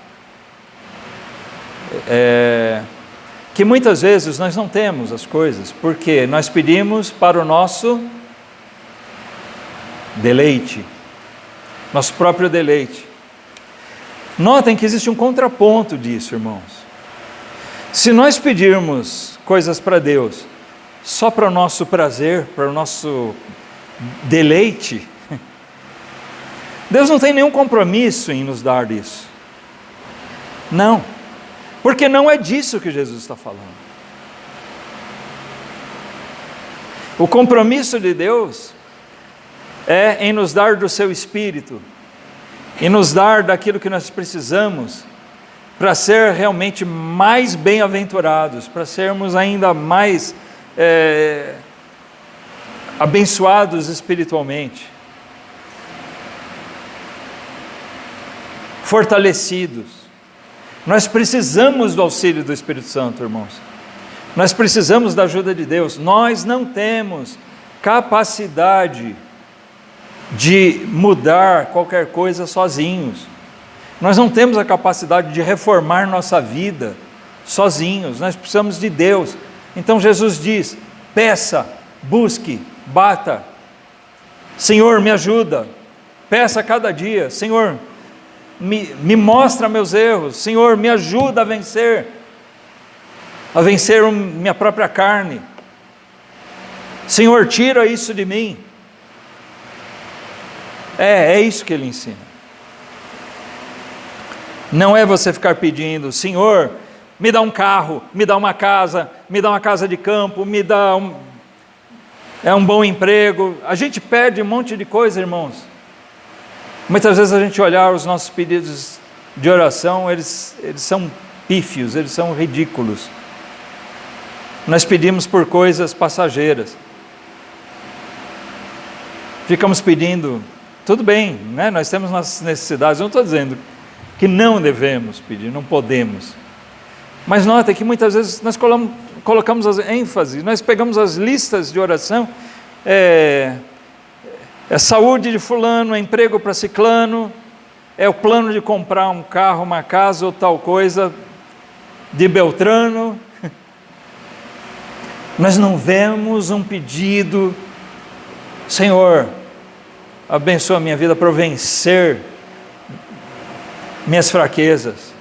Speaker 1: que muitas vezes nós não temos as coisas, porque nós pedimos para o nosso deleite, nosso próprio deleite. Notem que existe um contraponto disso, irmãos. Se nós pedirmos coisas para Deus só para o nosso prazer, para o nosso deleite, Deus não tem nenhum compromisso em nos dar isso. Não, porque não é disso que Jesus está falando. O compromisso de Deus é em nos dar do seu Espírito, em nos dar daquilo que nós precisamos para ser realmente mais bem-aventurados, para sermos ainda mais abençoados espiritualmente, fortalecidos. Nós precisamos do auxílio do Espírito Santo, irmãos. Nós precisamos da ajuda de Deus. Nós não temos capacidade de mudar qualquer coisa sozinhos. Nós não temos a capacidade de reformar nossa vida sozinhos. Nós precisamos de Deus. Então Jesus diz: peça, busque, bata. Senhor, me ajuda. Peça a cada dia. Senhor, me mostra meus erros. Senhor, me ajuda a vencer minha própria carne. Senhor, tira isso de mim. É isso que ele ensina. Não é você ficar pedindo: Senhor, me dá um carro, me dá uma casa de campo, me dá um bom emprego. A gente pede um monte de coisa, irmãos. Muitas vezes a gente olhar os nossos pedidos de oração, eles são pífios, eles são ridículos. Nós pedimos por coisas passageiras. Ficamos pedindo, tudo bem, né? Nós temos nossas necessidades. Eu não estou dizendo que não devemos pedir, não podemos. Mas nota que muitas vezes nós colocamos as ênfases, nós pegamos as listas de oração, saúde de fulano, emprego para ciclano, o plano de comprar um carro, uma casa ou tal coisa de Beltrano. Nós não vemos um pedido: Senhor, abençoa a minha vida para eu vencer minhas fraquezas.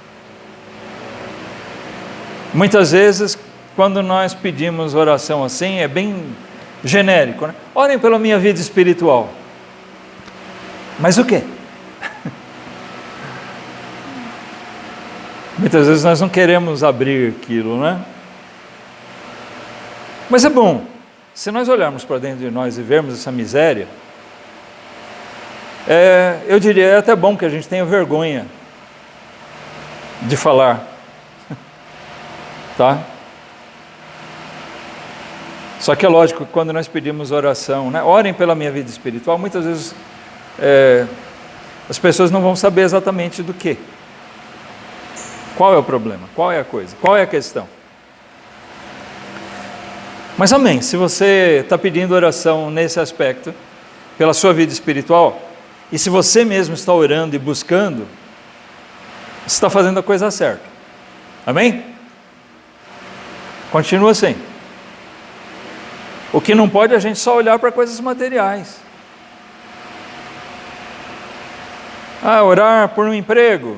Speaker 1: Muitas vezes, quando nós pedimos oração assim, é bem genérico, né? Orem pela minha vida espiritual. Mas o quê? Muitas vezes nós não queremos abrir aquilo, né? Mas é bom, se nós olharmos para dentro de nós e vermos essa miséria, eu diria, é até bom que a gente tenha vergonha de falar, tá? Só que é lógico que quando nós pedimos oração, né, orem pela minha vida espiritual, muitas vezes as pessoas não vão saber exatamente do que. Qual é o problema? Qual é a coisa? Qual é a questão? Mas amém, se você está pedindo oração nesse aspecto, pela sua vida espiritual, e se você mesmo está orando e buscando, você está fazendo a coisa certa. Amém? Continua assim. O que não pode é a gente só olhar para coisas materiais. Orar por um emprego.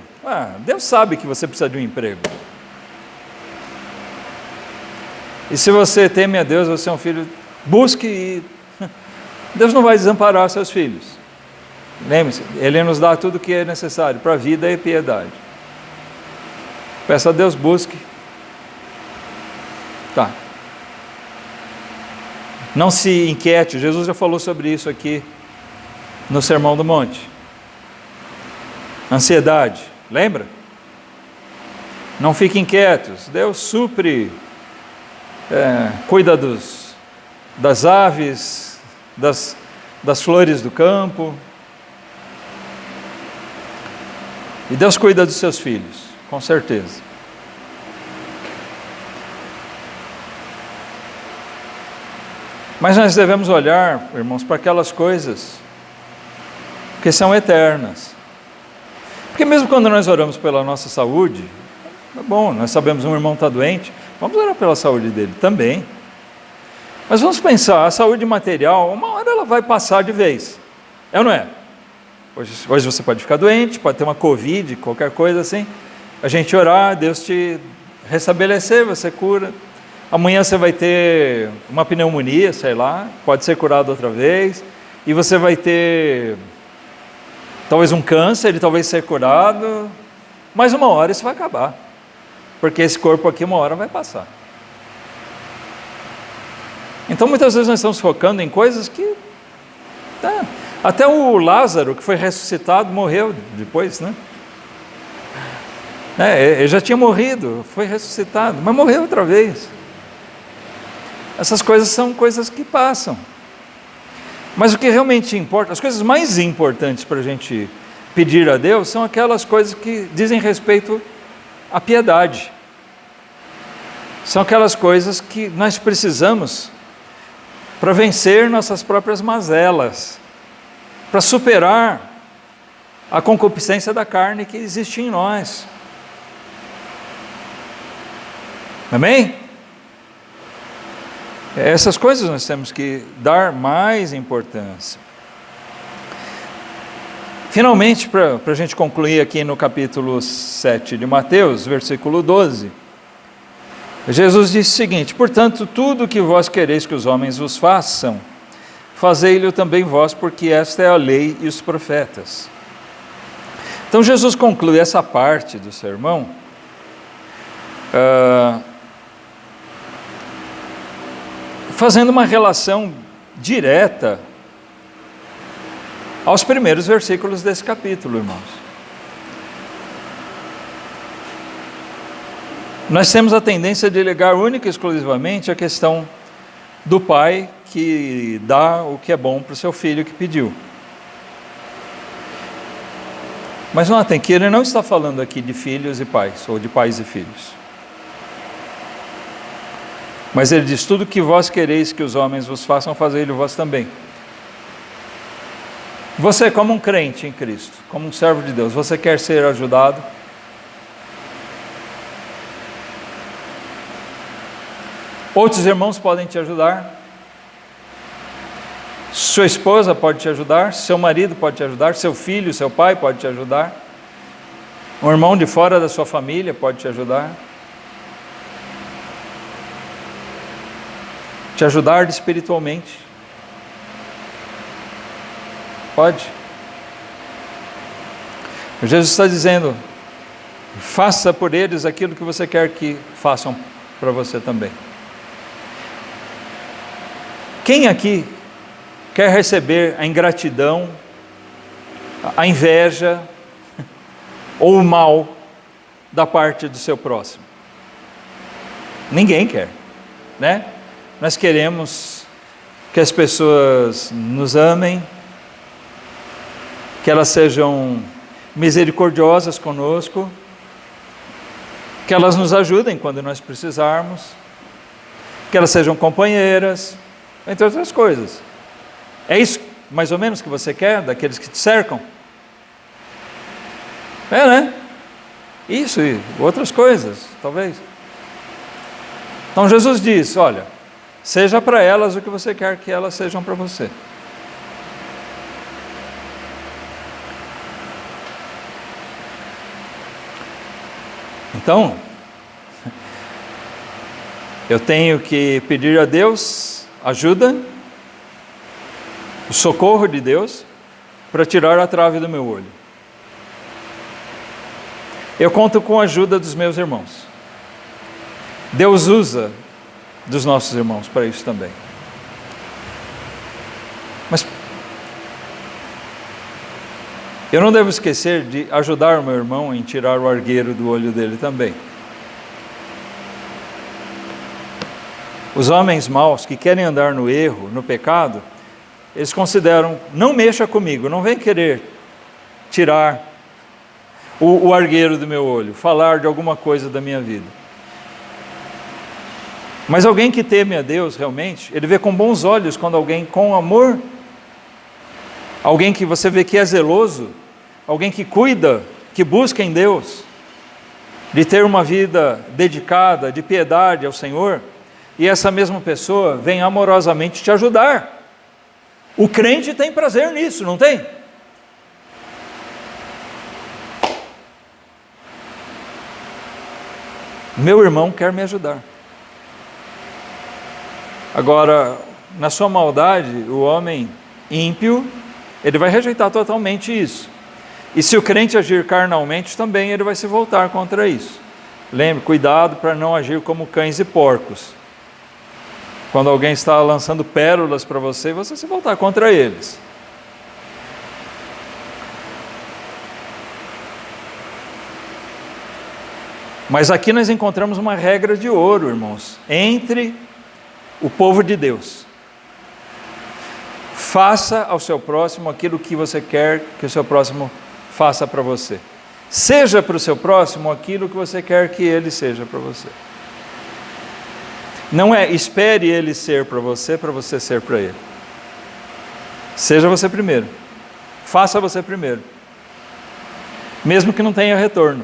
Speaker 1: Deus sabe que você precisa de um emprego. E se você teme a Deus, você é um filho, busque e Deus não vai desamparar seus filhos. Lembre-se, Ele nos dá tudo o que é necessário para a vida e piedade. Peça a Deus, busque. Tá. Não se inquiete, Jesus já falou sobre isso aqui no Sermão do Monte. Ansiedade, lembra? Não fiquem inquietos, Deus supre, cuida das aves, das flores do campo. E Deus cuida dos seus filhos, com certeza. Mas nós devemos olhar, irmãos, para aquelas coisas que são eternas. Porque mesmo quando nós oramos pela nossa saúde, é bom, nós sabemos um irmão está doente, vamos orar pela saúde dele também. Mas vamos pensar, a saúde material, uma hora ela vai passar de vez. É ou não é? Hoje você pode ficar doente, pode ter uma Covid, qualquer coisa assim. A gente orar, Deus te restabelecer, você cura. Amanhã você vai ter uma pneumonia, sei lá, pode ser curado outra vez. E você vai ter talvez um câncer, talvez ser curado. Mas uma hora isso vai acabar. Porque esse corpo aqui uma hora vai passar. Então muitas vezes nós estamos focando em coisas que... Até o Lázaro, que foi ressuscitado, morreu depois, né? Ele já tinha morrido, foi ressuscitado, mas morreu outra vez. Essas coisas são coisas que passam. Mas o que realmente importa, as coisas mais importantes para a gente pedir a Deus, são aquelas coisas que dizem respeito à piedade. São aquelas coisas que nós precisamos para vencer nossas próprias mazelas, para superar a concupiscência da carne que existe em nós. Amém? Essas coisas nós temos que dar mais importância. Finalmente, para a gente concluir aqui no capítulo 7 de Mateus, versículo 12, Jesus disse o seguinte: portanto, tudo o que vós quereis que os homens vos façam, fazei-lhe também vós, porque esta é a lei e os profetas. Então Jesus conclui essa parte do sermão fazendo uma relação direta aos primeiros versículos desse capítulo, irmãos. Nós temos a tendência de ligar única e exclusivamente a questão do pai que dá o que é bom para o seu filho que pediu. Mas notem que ele não está falando aqui de filhos e pais, ou de pais e filhos. Mas ele diz: tudo que vós quereis que os homens vos façam, fazei-lhe vós também. Você, como um crente em Cristo, como um servo de Deus, você quer ser ajudado? Outros irmãos podem te ajudar. Sua esposa pode te ajudar, seu marido pode te ajudar, seu filho, seu pai pode te ajudar. Um irmão de fora da sua família pode te ajudar. Te ajudar espiritualmente. Pode. Jesus está dizendo: faça por eles aquilo que você quer que façam para você também. Quem aqui quer receber a ingratidão, a inveja ou o mal da parte do seu próximo? Ninguém quer, né? Nós queremos que as pessoas nos amem, que elas sejam misericordiosas conosco, que elas nos ajudem quando nós precisarmos, que elas sejam companheiras, entre outras coisas. É isso mais ou menos que você quer daqueles que te cercam? Né? Isso e outras coisas, talvez. Então Jesus diz: olha, seja para elas o que você quer que elas sejam para você. Então, eu tenho que pedir a Deus ajuda, o socorro de Deus, para tirar a trave do meu olho. Eu conto com a ajuda dos meus irmãos. Deus usa dos nossos irmãos para isso também. Mas eu não devo esquecer de ajudar o meu irmão em tirar o argueiro do olho dele também. Os homens maus que querem andar no erro, no pecado, eles consideram, não mexa comigo, não vem querer tirar o argueiro do meu olho, falar de alguma coisa da minha vida. Mas alguém que teme a Deus realmente, ele vê com bons olhos quando alguém com amor, alguém que você vê que é zeloso, alguém que cuida, que busca em Deus, de ter uma vida dedicada, de piedade ao Senhor, e essa mesma pessoa vem amorosamente te ajudar. O crente tem prazer nisso, não tem? Meu irmão quer me ajudar. Agora, na sua maldade, o homem ímpio, ele vai rejeitar totalmente isso. E se o crente agir carnalmente, também ele vai se voltar contra isso. Lembre, cuidado para não agir como cães e porcos. Quando alguém está lançando pérolas para você, você se voltar contra eles. Mas aqui nós encontramos uma regra de ouro, irmãos, entre o povo de Deus. Faça ao seu próximo aquilo que você quer que o seu próximo faça para você. Seja para o seu próximo aquilo que você quer que ele seja para você. Não é espere ele ser para você ser para ele. Seja você primeiro. Faça você primeiro. Mesmo que não tenha retorno.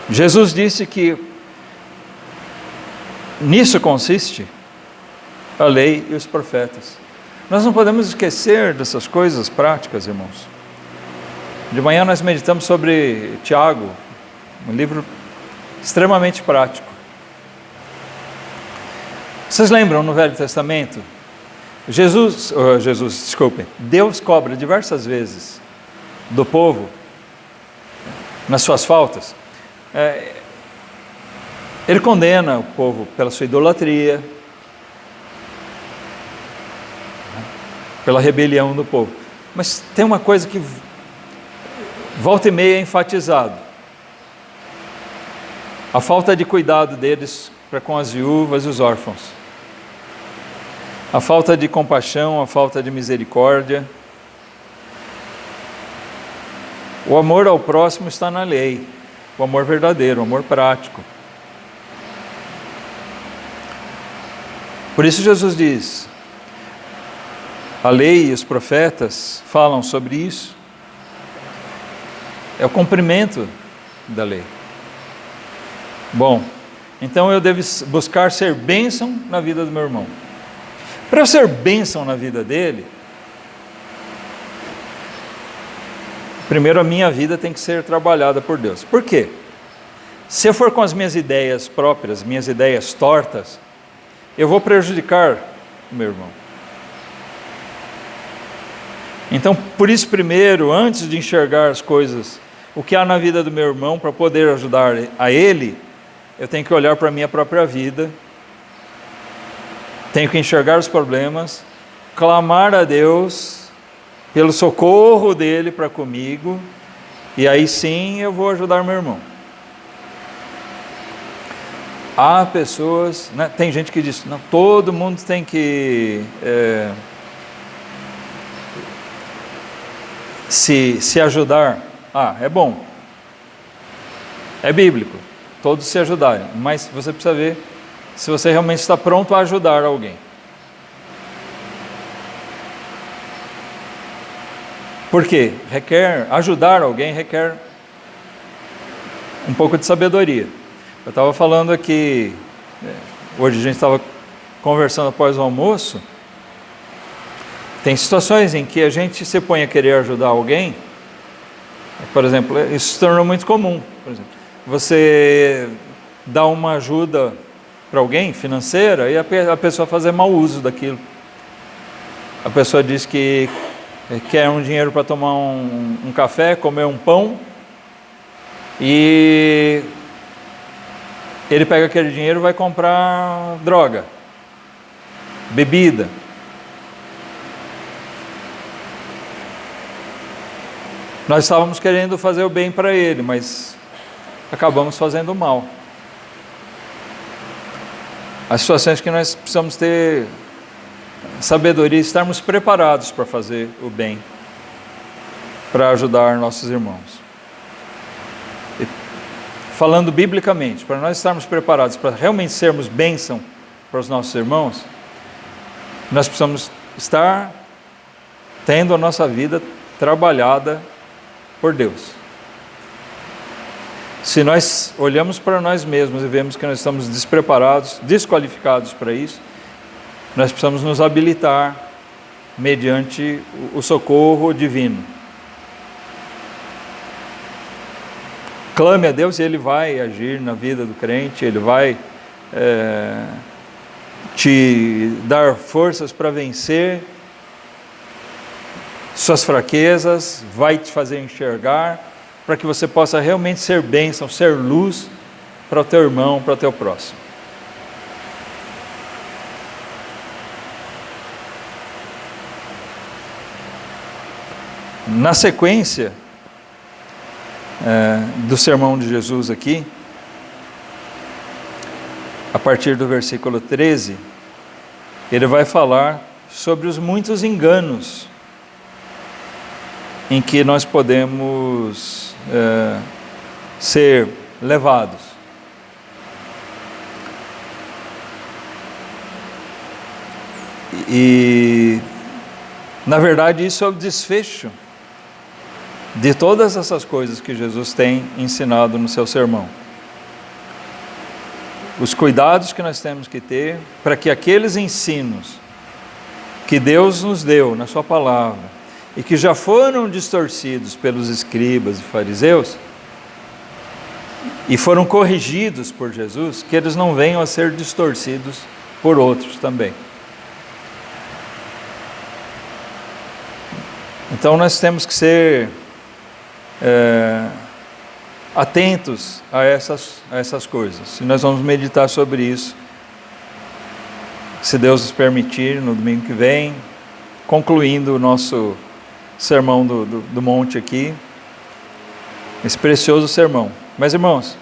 Speaker 1: Jesus disse que nisso consiste a lei e os profetas. Nós não podemos esquecer dessas coisas práticas, irmãos. De manhã nós meditamos sobre Tiago, um livro extremamente prático. Vocês lembram no Velho Testamento? Deus cobra diversas vezes do povo nas suas faltas. Ele condena o povo pela sua idolatria, pela rebelião do povo. Mas tem uma coisa que volta e meia é enfatizado: a falta de cuidado deles para com as viúvas e os órfãos, a falta de compaixão, a falta de misericórdia. O amor ao próximo está na lei, o amor verdadeiro, o amor prático. Por isso Jesus diz, a lei e os profetas falam sobre isso. É o cumprimento da lei. Bom, então eu devo buscar ser bênção na vida do meu irmão. Para eu ser bênção na vida dele, primeiro a minha vida tem que ser trabalhada por Deus. Por quê? Se eu for com as minhas ideias próprias, minhas ideias tortas, eu vou prejudicar o meu irmão. Então, por isso primeiro, antes de enxergar as coisas, o que há na vida do meu irmão, para poder ajudar a ele, eu tenho que olhar para a minha própria vida, tenho que enxergar os problemas, clamar a Deus pelo socorro dele para comigo, e aí sim eu vou ajudar meu irmão. Há pessoas, né, tem gente que diz, não, todo mundo tem que se ajudar. É bom, é bíblico, todos se ajudarem, mas você precisa ver se você realmente está pronto a ajudar alguém. Porque ajudar alguém requer um pouco de sabedoria. Eu estava falando aqui, hoje a gente estava conversando após o almoço, tem situações em que a gente se põe a querer ajudar alguém, Por exemplo, isso se tornou muito comum. Por exemplo, você dá uma ajuda para alguém financeira e a pessoa fazer mau uso daquilo. A pessoa diz que quer um dinheiro para tomar um café, comer um pão, e ele pega aquele dinheiro e vai comprar droga, bebida. Nós estávamos querendo fazer o bem para ele, mas acabamos fazendo o mal. As situações que nós precisamos ter sabedoria, estarmos preparados para fazer o bem, para ajudar nossos irmãos. E, falando biblicamente, para nós estarmos preparados para realmente sermos bênção para os nossos irmãos, nós precisamos estar tendo a nossa vida trabalhada por Deus. Se nós olhamos para nós mesmos e vemos que nós estamos despreparados, desqualificados para isso, nós precisamos nos habilitar mediante o socorro divino. Clame a Deus e Ele vai agir na vida do crente, Ele vai te dar forças para vencer suas fraquezas, vai te fazer enxergar, para que você possa realmente ser bênção, ser luz para o teu irmão, para o teu próximo. Na sequência do sermão de Jesus aqui, a partir do versículo 13, ele vai falar sobre os muitos enganos em que nós podemos ser levados. E, na verdade, isso é o desfecho de todas essas coisas que Jesus tem ensinado no seu sermão. Os cuidados que nós temos que ter para que aqueles ensinos que Deus nos deu na sua palavra e que já foram distorcidos pelos escribas e fariseus e foram corrigidos por Jesus, que eles não venham a ser distorcidos por outros também. Então nós temos que ser atentos a essas coisas. E nós vamos meditar sobre isso, se Deus nos permitir, no domingo que vem, concluindo o nosso sermão do monte aqui, esse precioso sermão. Mas, irmãos,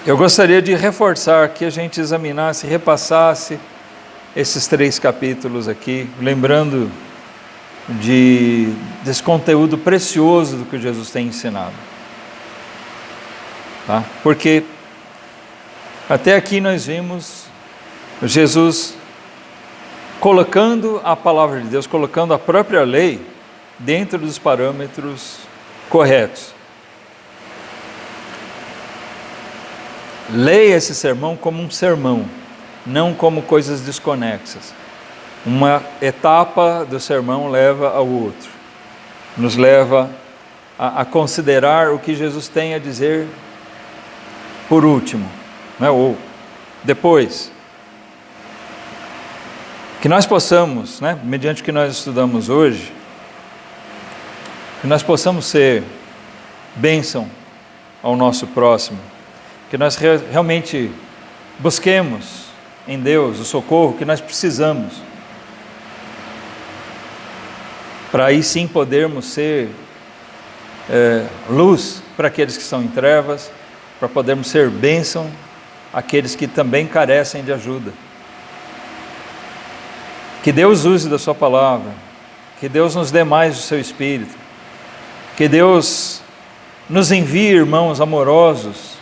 Speaker 1: eu gostaria de reforçar que a gente examinasse, repassasse esses 3 capítulos aqui, lembrando desse conteúdo precioso do que Jesus tem ensinado. Tá? Porque até aqui nós vimos Jesus colocando a palavra de Deus, colocando a própria lei dentro dos parâmetros corretos. Leia esse sermão como um sermão, não como coisas desconexas. Uma etapa do sermão leva ao outro, nos leva a considerar o que Jesus tem a dizer por último, né? Ou depois. Que nós possamos, né, mediante o que nós estudamos hoje, que nós possamos ser bênção ao nosso próximo, que nós realmente busquemos em Deus o socorro que nós precisamos, para aí sim podermos ser luz para aqueles que estão em trevas, para podermos ser bênção àqueles que também carecem de ajuda. Que Deus use da sua palavra, que Deus nos dê mais do seu Espírito, que Deus nos envie irmãos amorosos,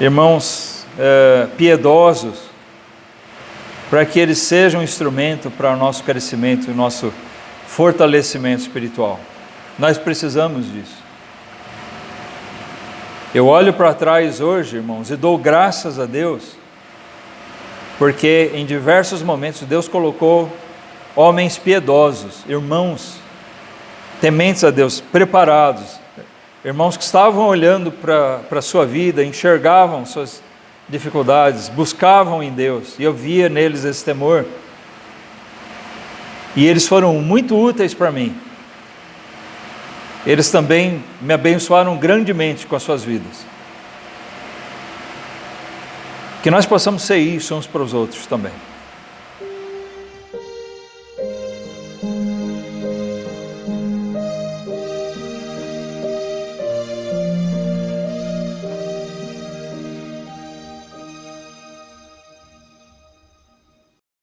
Speaker 1: irmãos piedosos, para que eles sejam um instrumento para o nosso crescimento e o nosso fortalecimento espiritual. Nós precisamos disso. Eu olho para trás hoje, irmãos, e dou graças a Deus, porque em diversos momentos Deus colocou homens piedosos, irmãos tementes a Deus, preparados, irmãos que estavam olhando para a sua vida, enxergavam suas dificuldades, buscavam em Deus, e eu via neles esse temor, e eles foram muito úteis para mim. Eles também me abençoaram grandemente com as suas vidas. Que nós possamos ser isso uns para os outros também.